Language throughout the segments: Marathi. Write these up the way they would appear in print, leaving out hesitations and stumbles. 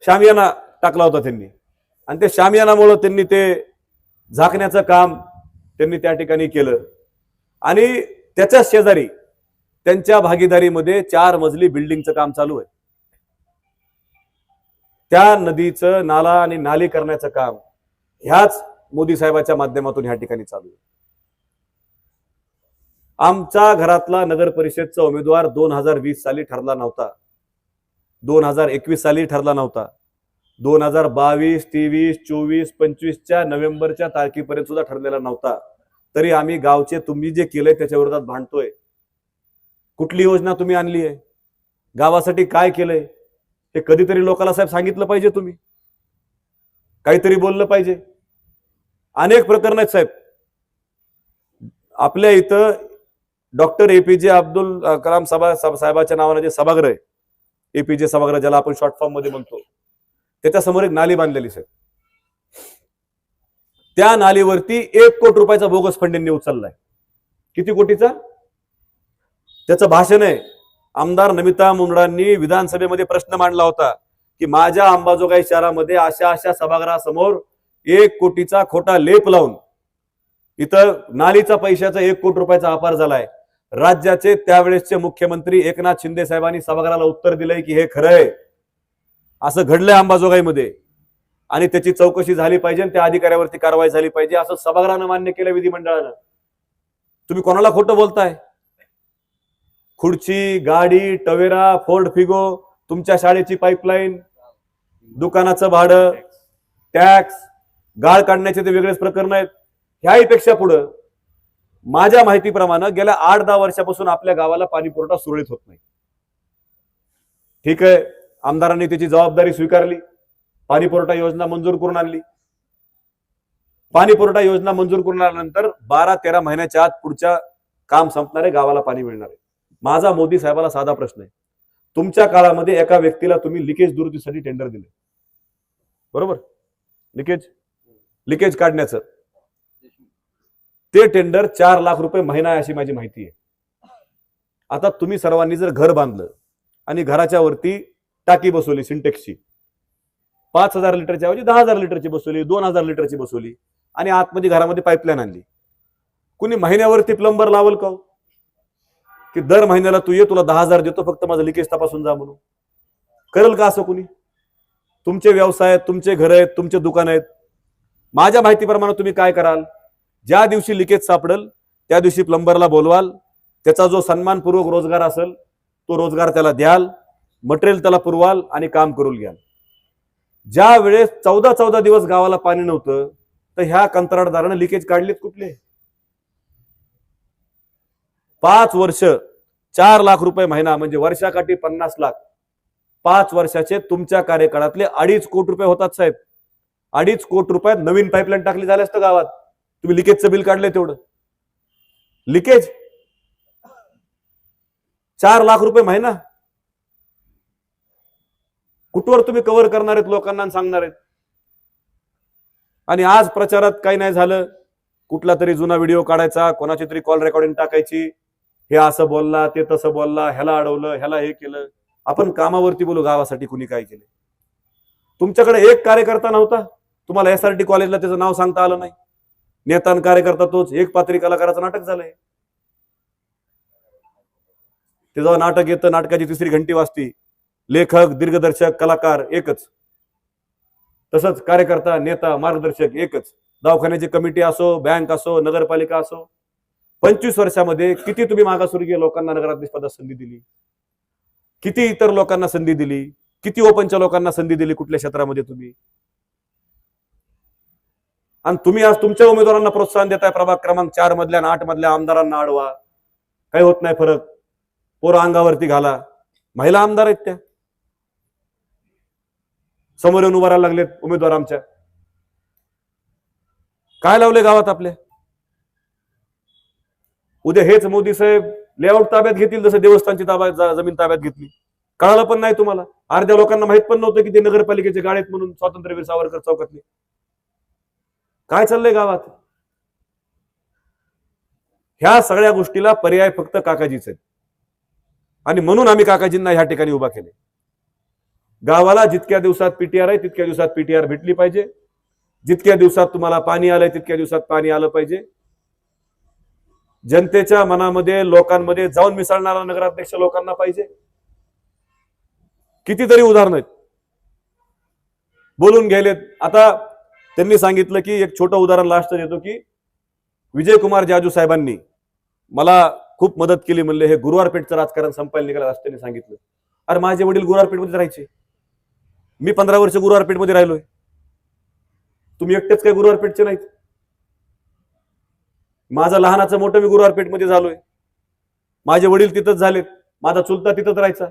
शामियाना टाकला होता त्यांनी, आणि त्या शामियानामुळे त्यांनी ते झाकण्याचं काम त्यांनी त्या ठिकाणी केलं. आणि त्याच्या शेजारी त्यांच्या भागीदारीमध्ये 4 मजली बिल्डिंगचं काम चालू आहे. त्या नदीचं नाला आणि नाली करण्याचं काम ह्याच मोदी साहेबांच्या माध्यमातून ह्या ठिकाणी चालू आहे. आमच्या घरातला नगर परिषदचा उमेदवार 2020 साली ठरला नव्हता, 2021 साली ठरला नव्हता, 2022, 23, 24, 25च्या नोव्हेंबरच्या तारखेपर्यंत सुद्धा ठरलेला नव्हता. तरी आम्ही गावचे तुम्ही जे केलंय त्याच्या विरोधात भांडतोय. कुठली योजना तुम्ही आणली आहे, गावासाठी काय केलंय, हे कधीतरी लोकांना साहेब सांगितलं पाहिजे. तुम्ही काहीतरी बोललं पाहिजे. अनेक प्रकरण आहेत साहेब. आपल्या इथं डॉक्टर APJ अब्दुल कलाम साहेबाच्या नावाने जे सभागृह आहे, APJ सभागृह ज्याला आपण शॉर्ट फॉर्म मध्ये म्हणतो, त्याच्या समोर एक नाली बांधलेली साहेब. त्या नालीवरती 1 कोटी रुपयाचा बोगस फंड यांनी उचललाय. किती कोटीचा? त्याचं भाषण आहे. आमदार नमिता मुंदडांनी विधानसभेमध्ये प्रश्न मांडला होता की माझ्या अंबाजोगाई शहरामध्ये अशा अशा सभागृहासमोर 1 कोटीचा खोटा लेप लावून इथं नालीचा पैशाचा 1 कोटी रुपयाचा अपार झालाय. राज्याचे त्यावेळेसचे मुख्यमंत्री एकनाथ शिंदे साहेबांनी सभागृहाला उत्तर दिलंय की हे खरं आहे, असं घडलंय अंबाजोगाईमध्ये आणि त्याची चौकशी झाली पाहिजे, त्या अधिकाऱ्यावरती कारवाई झाली पाहिजे, असं सभागृहानं मान्य केलं विधिमंडळानं. तुम्ही कोणाला खोटं बोलताय? खुर्ची, गाडी, टवेरा, फोर्ड फिगो, तुमच्या शाळेची पाईपलाईन, दुकानाचं भाडं, टॅक्स, गाळ काढण्याचे ते वेगळेच प्रकरण आहेत. ह्याहीपेक्षा पुढं माझ्या माहितीप्रमाणे गेल्या 8-10 वर्षापासून आपल्या गावाला पाणी पुरवठा सुरळीत होत नाही. ठीक आहे, आमदारांनी त्याची जबाबदारी स्वीकारली, पाणी पुरवठा योजना मंजूर करून आणली. पाणी पुरवठा योजना मंजूर करून आल्यानंतर 12-13 महिन्याच्या आत पुढच्या काम संपणारे गावाला पाणी मिळणार आहे. माझा मोदी साहेबाला साधा प्रश्न आहे. तुमच्या काळामध्ये एका व्यक्तीला तुम्ही लिकेज दुरुस्तीसाठी टेंडर दिले, बरोबर? लिकेज काढण्याचं ते टेंडर 4 लाख रुपये महिना आहे अशी माझी माहिती आहे. आता तुम्ही सर्वांनी जर घर बांधलं आणि घराच्या वरती टाकी बसवली सिंटेक्सची, 5000 लिटरच्या ऐवजी 10,000 लिटरची बसवली, 2000 लिटरची बसवली आणि आतमध्ये घरामध्ये पाईपलाईन आणली, कुणी महिन्यावरती प्लंबर लावल का? की दर महिन्याला तू ये, तुला 10,000 देतो, फक्त माझं लिकेज तपासून जा म्हणून? करेल का असं कुणी? तुमचे व्यवसाय आहेत, तुमचे घर आहेत, तुमचे दुकान आहेत. माझ्या माहितीप्रमाणे तुम्ही काय कराल? ज्या दिवशी लिकेज सापडेल त्या दिवशी प्लंबरला बोलवाल, त्याचा जो सन्मानपूर्वक रोजगार असेल तो रोजगार त्याला द्याल, मटेरियल त्याला पुरवाल आणि काम करून घ्याल. ज्या वेळेस 14 दिवस गावाला पाणी नव्हतं तर ह्या कंत्राटदाराने लिकेज काढलीत कुठले? 5 वर्ष 4 लाख रुपये महिना म्हणजे वर्षाकाठी 50 लाख. 5 वर्षाचे तुमच्या कार्यकाळातले 2.5 कोटी रुपये होतात साहेब. 2.5 कोटी रुपयात नवीन पाईपलाईन टाकली झाली असतं गावात. तुम्ही लिकेजचं बिल काढले तेवढं. लिकेज 4 लाख रुपये महिना कुठवर तुम्ही कव्हर करणार आहेत लोकांना सांगणार आहेत? आणि आज प्रचारात काही नाही झालं, कुठला तरी जुना व्हिडिओ काढायचा, कोणाची तरी कॉल रेकॉर्डिंग टाकायची, हे असं बोलला, ते तसं बोलला, ह्याला अडवलं, ह्याला हे केलं. आपण कामावरती बोलू, गावासाठी कुणी काय केलं? तुमच्याकडे एक कार्यकर्ता नव्हता? तुम्हाला SRT कॉलेजला त्याचं नाव सांगता आलं नाही? नेता आणि कार्यकर्ता तोच, एक पात्री कलाकाराचं नाटक झालंय. ते जेव्हा नाटक येतं, नाटकाची 3री घंटी वाजती, लेखक, दिग्दर्शक, कलाकार एकच, तसंच कार्यकर्ता, नेता, मार्गदर्शक एकच. दवाखान्याची कमिटी असो, बँक असो, नगरपालिका असो, 25 वर्षामध्ये किती तुम्ही मागासवर्गीय लोकांना नगराध्यक्ष पदात संधी दिली, किती इतर लोकांना संधी दिली, किती ओपनच्या लोकांना संधी दिली कुठल्या क्षेत्रामध्ये तुम्ही? आणि तुम्ही आज तुमच्या उमेदवारांना प्रोत्साहन देताय, प्रभाग क्रमांक 4 मधल्या 8 मधल्या आमदारांना अडवा, काही होत नाही फरक, पोरं अंगावरती घाला. महिला आमदार आहेत त्या, समोर येऊन उभा राहायला लागलेत उमेदवार आमच्या. काय लावले गावात आपल्या? उद्या हेच मोदी साहेब लेआउट ताब्यात घेतील, जसं देवस्थानची जमीन ताब्यात घेतली. कळालं पण नाही तुम्हाला. अर्ध्या लोकांना माहित पण नव्हतं की ते नगरपालिकेचे गाडे आहेत म्हणून, स्वातंत्र्यवीर सावरकर चौकातले. काय चाललंय गावात? ह्या सगळ्या गोष्टीला पर्याय फक्त काकाजीच आहेत आणि म्हणून आम्ही काकाजींना ह्या ठिकाणी उभा केले. गावाला जितक्या दिवसात पीटीआर आहे तितक्या दिवसात पीटीआर भेटली पाहिजे, जितक्या दिवसात तुम्हाला पाणी आलंय तितक्या दिवसात पाणी आलं पाहिजे. जनतेच्या मनामध्ये लोकांमध्ये जाऊन मिसळणारा नगराध्यक्ष लोकांना पाहिजे. कितीतरी उदाहरण आहेत बोलून गेलेत. आता त्यांनी सांगितलं की एक छोटं उदाहरण लास्ट देतो की विजयकुमार जाजू साहेबांनी मला खूप मदत केली, म्हणले हे गुरुवारपेठचं राजकारण संपायला निघालं असं त्यांनी सांगितलं. अरे माझे वडील गुरुवारपेठमध्ये राहायचे, मी 15 वर्ष गुरुवारपेठमध्ये राहिलोय. तुम्ही एकटेच काही गुरुवारपेठचे नाहीत. माझं लहानाचं मोठं मी गुरुवारपेठमध्ये झालोय. माझे वडील तिथंच झालेत, माझा चुलता तिथंच राहायचा.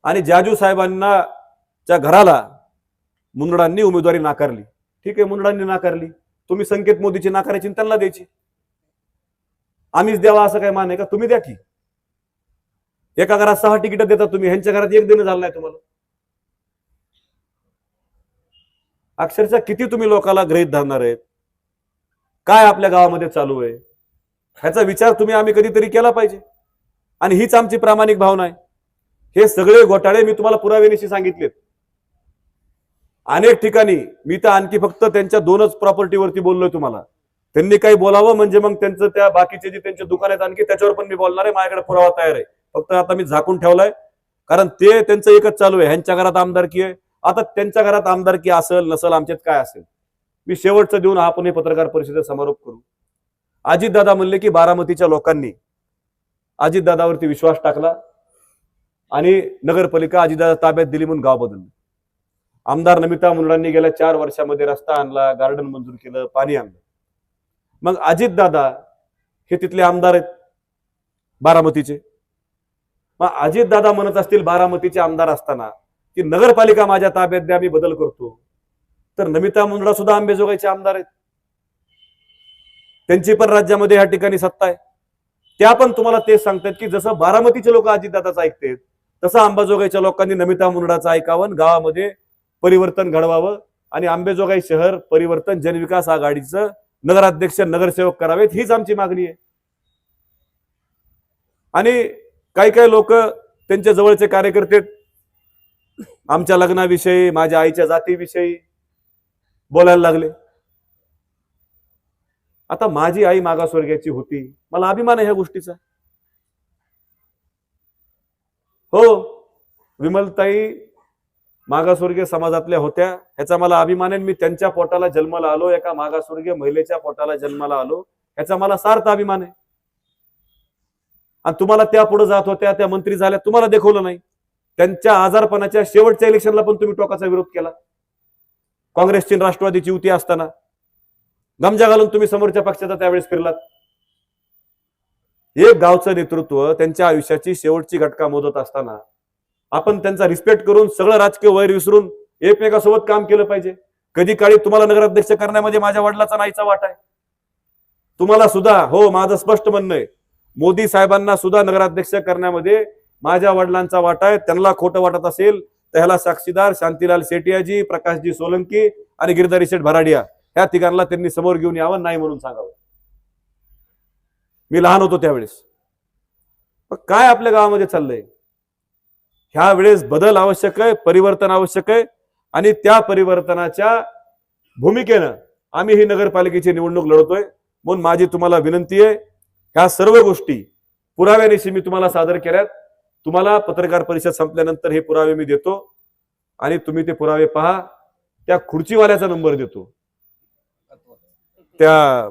आणि जाजू साहेबांना च्या घराला मुंदडांनी उमेदवारी नाकारली. ठीक आहे, मुंदडांनी नाकारली, तुम्ही संकेत मोदीची नाकारायची त्यांना द्यायची. आम्हीच द्यावा असं काय मान आहे का? तुम्ही द्या की. एका घरात 6 तिकीट देतात तुम्ही, ह्यांच्या घरात एक देणं झालं नाही तुम्हाला. अक्षरशः किती तुम्ही लोकांना गृहीत धरणार आहेत? काय आपल्या गावामध्ये चालू आहे ह्याचा विचार आम्ही कधीतरी केला पाहिजे. आणि हीच आमची प्रामाणिक भावना आहे. हे सगळे घोटाळे मी तुम्हाला पुराव्यानिशी सांगितलेत. अनेक ठिकाणी मी तर आणखी फक्त त्यांच्या 2च प्रॉपर्टीवरती बोललोय तुम्हाला. त्यांनी काही बोलावं म्हणजे मग त्यांचं त्या बाकीचे जे त्यांचे दुकान आहेत आणखी त्याच्यावर पण मी बोलणार आहे. माझ्याकडे पुरावा तयार आहे, फक्त आता मी झाकून ठेवलाय, कारण ते त्यांचं एकच चालू आहे. ह्यांच्या घरात आमदारकी आहे, आता त्यांच्या घरात आमदारकी असेल नसेल आमच्यात काय असेल. मी शेवटचं देऊन आपण हे पत्रकार परिषदेचा समारोप करू. अजितदादा म्हणले की बारामतीच्या लोकांनी अजितदादावरती विश्वास टाकला आणि नगरपालिका अजितदादा ताब्यात दिली म्हणून गाव बदललं. आमदार नमिता मुंदडांनी गेल्या 4 वर्षामध्ये रस्ता आणला, गार्डन मंजूर केलं, पाणी आणलं. मग अजितदादा हे तिथले आमदार आहेत बारामतीचे. मग अजितदादा म्हणत असतील बारामतीचे आमदार असताना की नगरपालिका माझ्या ताब्यात द्या, मी बदल करतो, तर नमिता मुंदडा सुद्धा अंबेजोगाईचे आमदार आहेत. त्यांची पण राज्यामध्ये ह्या ठिकाणी सत्ता आहे. त्या पण तुम्हाला तेच सांगतात की जसं बारामतीचे लोक अजितदादाचं ऐकतात तसं अंबाजोगाईच्या लोकांनी नमिता मुंदडाचं ऐकावं, गावामध्ये परिवर्तन घडवावं आणि आंबेजोगाई शहर परिवर्तन जनविकास आघाडीचं नगराध्यक्ष नगरसेवक करावेत, हीच आमची मागणी आहे. आणि काही काही लोक त्यांच्या जवळचे कार्यकर्ते आमच्या लग्नाविषयी माझ्या आईच्या जातीविषयी बोलायला लागले. आता माझी आई मागासवर्गीयाची होती, मला अभिमान आहे ह्या गोष्टीचा. हो, विमलताई मागासवर्गीय समाजातल्या होत्या, ह्याचा मला अभिमान आहे. मी त्यांच्या पोटाला जन्माला आलो, एका मागासवर्गीय महिलेच्या पोटाला जन्माला आलो, ह्याचा मला सार्थ अभिमान आहे. आणि तुम्हाला त्या पुढे जात होत्या, त्या मंत्री झाल्या, तुम्हाला दाखवलं नाही. त्यांच्या आजारपणाच्या शेवटच्या इलेक्शनला पण तुम्ही टोकाचा विरोध केला. काँग्रेसची राष्ट्रवादीची युती असताना गमजा घालून तुम्ही समोरच्या पक्षाचा त्यावेळेस फिरलात. एक गावचं नेतृत्व त्यांच्या आयुष्याची शेवटची घटका मोदत असताना आपण त्यांचा रिस्पेक्ट करून सगळं राजकीय वैर विसरून एकमेकासोबत काम केलं पाहिजे. कधी काळी तुम्हाला नगराध्यक्ष करण्यामध्ये माझ्या वडिलाचा नाहीचा वाटा आहे. तुम्हाला सुद्धा, हो, माझं स्पष्ट म्हणणं आहे, मोदी साहेबांना सुद्धा नगराध्यक्ष करण्यामध्ये माझ्या वडिलांचा वाटा आहे. त्यांना खोटं वाटत असेल तर ह्याला साक्षीदार शांतीलाल सेठियाजी, प्रकाशजी सोलंकी आणि गिरधारी शेठ भराडिया ह्या तिघांना त्यांनी समोर घेऊन यावं, नाही म्हणून सांगावं. मी लहान होतो त्यावेळेस. काय आपल्या गावामध्ये चाललंय? ह्या वेळेस बदल आवश्यक आहे, परिवर्तन आवश्यक आहे. आणि त्या परिवर्तनाच्या भूमिकेनं आम्ही ही नगरपालिकेची निवडणूक लढवतोय. म्हणून माझी तुम्हाला विनंती आहे, ह्या सर्व गोष्टी पुराव्यानिशी मी तुम्हाला सादर केल्यात. तुम्हाला पत्रकार परिषद संपल्यानंतर हे पुरावे मी देतो आणि तुम्ही ते पुरावे पहा. त्या खुर्चीवाल्याचा नंबर देतो, त्या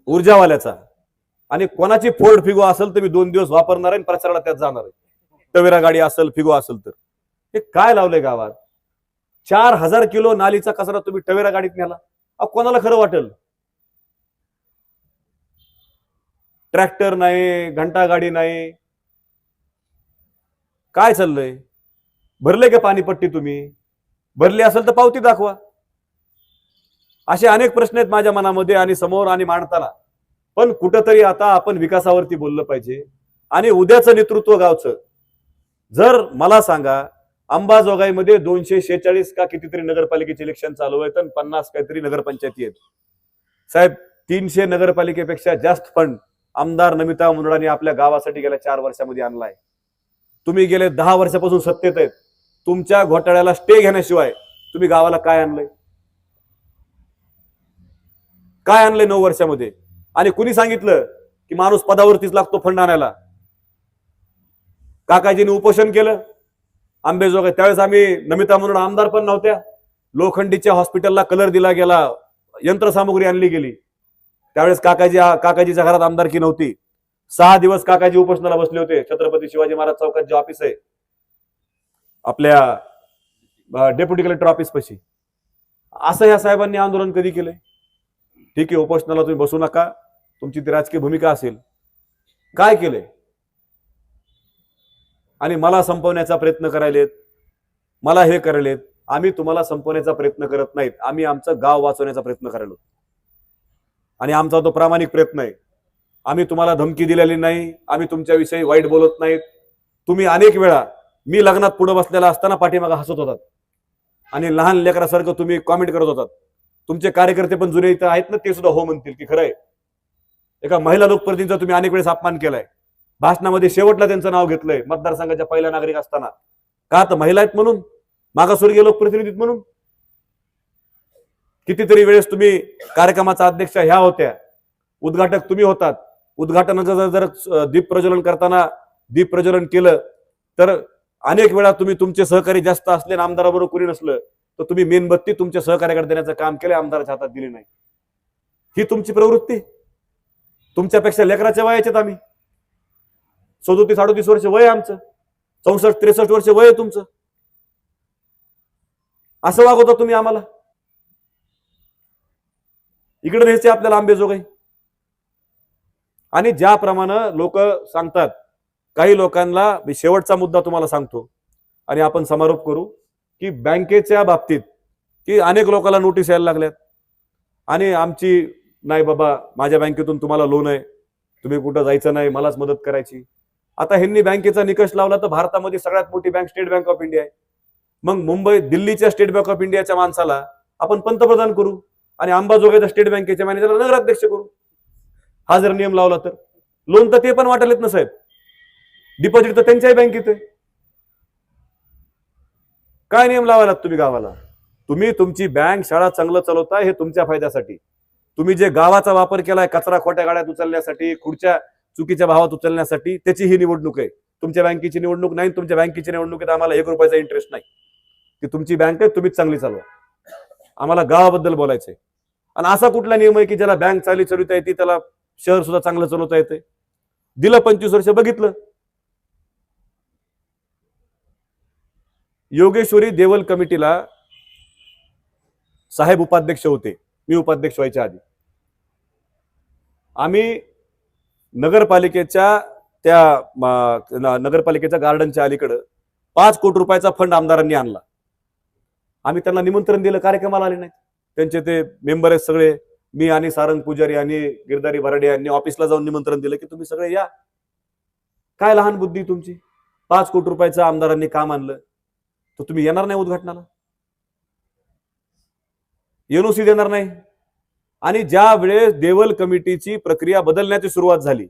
ऊर्जावाल्याचा, आणि कोणाची फोर्ड फिगो असेल तर मी 2 दिवस वापरणार आहे, प्रचाराला त्यात जाणार आहे. टवेरा गाडी असेल, फिगो असेल तर. हे काय लावलंय गावात? 4000 किलो नालीचा कचरा तुम्ही टवेरा गाडीत नेला. कोणाला खरं वाटेल? ट्रॅक्टर नाही, घंटा गाडी नाही, काय चाललंय? भरले का पाणीपट्टी? तुम्ही भरली असेल तर पावती दाखवा. असे अनेक प्रश्न आहेत माझ्या मनामध्ये आणि समोर आणि मांडताना. पण कुठंतरी आता आपण विकासावरती बोललं पाहिजे. आणि उद्याचं नेतृत्व गावचं, जर मला सांगा, अंबाजोगाईमध्ये 246 का कितीतरी नगरपालिकेचे इलेक्शन चालू आहेत आणि 50 काहीतरी नगरपंचायती आहेत. साहेब, 300 नगरपालिकेपेक्षा जास्त फंड आमदार नमिता मुंदडांनी आपल्या गावासाठी गेल्या 4 वर्षामध्ये आणलाय. तुम्ही गेले 10 वर्षापासून सत्तेत आहेत. तुमच्या घोटाळ्याला स्टे घेण्याशिवाय तुम्ही गावाला काय आणलंय? काय आणलंय 9 वर्षामध्ये? आणि कुणी सांगितलं की माणूस पदावरतीच लागतो फंड आणायला? काकाजींनी उपोषण केलं आंबेजोगाई. त्यावेळेस आम्ही नमिता म्हणून आमदार पण नव्हत्या. लोखंडीच्या हॉस्पिटलला कलर दिला गेला, यंत्रसामुग्री आणली गेली. त्यावेळेस काकाजीच्या घरात आमदारकी नव्हती. 6 दिवस काकाजी उपोषणाला बसले होते छत्रपती शिवाजी महाराज चौकात जे ऑफिस आहे आपल्या डेप्युटी कलेक्टर ऑफिस पाशी. असं या साहेबांनी आंदोलन कधी केलंय? ठीक आहे, उपोषणाला तुम्ही बसू नका, तुमची ती राजकीय भूमिका असेल. काय केलंय? आणि मला संपवण्याचा प्रयत्न करायलेत, मला हे करायलेत. आम्ही तुम्हाला संपवण्याचा प्रयत्न करत नाहीत, आम्ही आमचं गाव वाचवण्याचा प्रयत्न करायलो. आणि आमचा तो प्रामाणिक प्रयत्न आहे. आम्ही तुम्हाला धमकी दिलेली नाही, आम्ही तुमच्याविषयी वाईट बोलत नाहीत. तुम्ही अनेक वेळा मी लग्नात पुढे बसलेला असताना पाठीमागा हसत होतात आणि लहान लेकरासारखं तुम्ही कॉमेंट करत होतात. तुमचे कार्यकर्ते पण जुने इथं आहेत ना, ते सुद्धा हो म्हणतील की खरंय. एका महिला लोकप्रतिनिधीचा तुम्ही अनेक वेळेस अपमान केलाय. भाषणामध्ये शेवटला त्यांचं नाव घेतलंय मतदारसंघाच्या पहिल्या नागरिक असताना. का? तर महिला आहेत म्हणून, मागासवर्गीय लोकप्रतिनिधीत म्हणून. कितीतरी वेळेस तुम्ही कार्यक्रमाचा अध्यक्ष ह्या होत्या, उद्घाटक तुम्ही होतात. उद्घाटनाचं जर दीप प्रज्वलन करताना दीप प्रज्वलन केलं तर अनेक वेळा तुम्ही तुमचे सहकारी जास्त असले आणि आमदाराबरोबर कुणी नसलं तर तुम्ही मेणबत्ती तुमच्या सहकार्याकडे देण्याचं काम केलं, आमदाराच्या हातात दिली नाही. ही तुमची प्रवृत्ती. तुमच्यापेक्षा लेकराच्या वयाच्यात आम्ही. 37-38 वर्ष वय आमचं, 64-63 वर्ष वय तुमचं. असं वागवता तुम्ही आम्हाला? इकडे न्यायचे आपल्याला आंबेजोगाई. आणि ज्याप्रमाणे लोक सांगतात, काही लोकांना मी शेवटचा मुद्दा तुम्हाला सांगतो आणि आपण समारोप करू, की बँकेच्या बाबतीत की अनेक लोकांना नोटीस यायला लागल्यात आणि आमची नाही बाबा, माझ्या बँकेतून तुम्हाला लोन आहे, तुम्ही कुठं जायचं नाही, मलाच मदत करायची. आता ह्यांनी बँकेचा निकष लावला तर भारतामध्ये सगळ्यात मोठी bank state bank of India आहे. मग मुंबई दिल्लीच्या स्टेट बँक ऑफ इंडियाच्या माणसाला आपण पंतप्रधान करू आणि अंबाजोगाईच्या स्टेट बँकेच्या मॅनेजरला नगराध्यक्ष करू. हा जर नियम लावला तर लोन तर ते पण वाटायलेत ना साहेब, डिपॉझिट तर त्यांच्याही बँकेत आहे. काय नियम लावायलात तुम्ही गावाला? तुम्ही तुमची बँक शाळा चांगलं चालवताय हे तुमच्या फायद्यासाठी. तुम्ही जे गावाचा वापर केलाय कचरा खोट्या गाड्यात उचलण्यासाठी, खुर्च्या चुकीच्या भावात उचलण्यासाठी, त्याची ही निवडणूक आहे. तुमच्या बँकेची निवडणूक नाही. तुमच्या बँकेची निवडणुकीत आम्हाला 1 रुपयाचा इंटरेस्ट नाही. की तुमची बँक आहे, तुम्हीच चांगली चालवा. आम्हाला गावाबद्दल बोलायचंय. आणि असा कुठला नियम आहे की ज्याला बँक चालवता येते त्याला शहर सुद्धा चांगलं चालवता येते? दिलं 25 वर्ष, बघितलं. योगेश्वरी देवल कमिटीला साहेब उपाध्यक्ष होते, मी उपाध्यक्ष व्हायच्या आधी. आम्ही नगरपालिकेच्या गार्डनच्या अलीकडं 5 कोटी रुपयाचा फंड आमदारांनी आणला. आम्ही त्यांना निमंत्रण दिलं, कार्यक्रमाला आले नाहीत. त्यांचे ते मेंबर आहेत सगळे, मी आणि सारंग पुजारी आणि गिरधारी भराडे यांनी ऑफिसला जाऊन निमंत्रण दिलं की तुम्ही सगळे या. काय लहान बुद्धी तुमची? 5 कोटी रुपयाचं आमदारांनी काम आणलं तर तुम्ही येणार नाही उद्घाटनाला? एनओसी देणार नाही. आणि ज्या वेळेस देवल कमिटीची प्रक्रिया बदलण्याची सुरुवात झाली,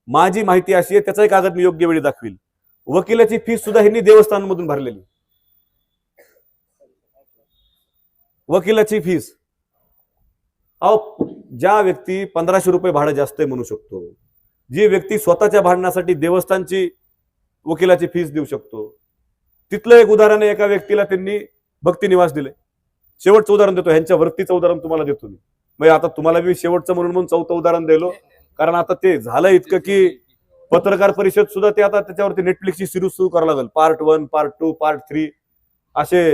माझी माहिती अशी आहे, त्याचाही कागद मी योग्य वेळी दाखवील, वकिलाची फीस सुद्धा ह्यांनी देवस्थानमधून भरलेली. वकिलाची फीस, अहो ज्या व्यक्ती 1500 रुपये भाडं जास्त म्हणू शकतो, जी व्यक्ती स्वतःच्या भांडणासाठी देवस्थानची वकिलाची फीस देऊ शकतो, तिथलं एक उदाहरण आहे. एका व्यक्तीला त्यांनी भक्ती निवास दिले. शेवटचं उदाहरण देतो, ह्यांच्या वृत्तीचं उदाहरण तुम्हाला देतो मी. मग आता तुम्हाला मी शेवटचं म्हणून 4थं उदाहरण दिलो, कारण आता ते झालं इतकं की पत्रकार परिषद सुद्धा ते आता त्याच्यावरती नेटफ्लिक्सची सिरीज सुरू करावं लागेल. पार्ट 1, पार्ट 2, पार्ट 3 असे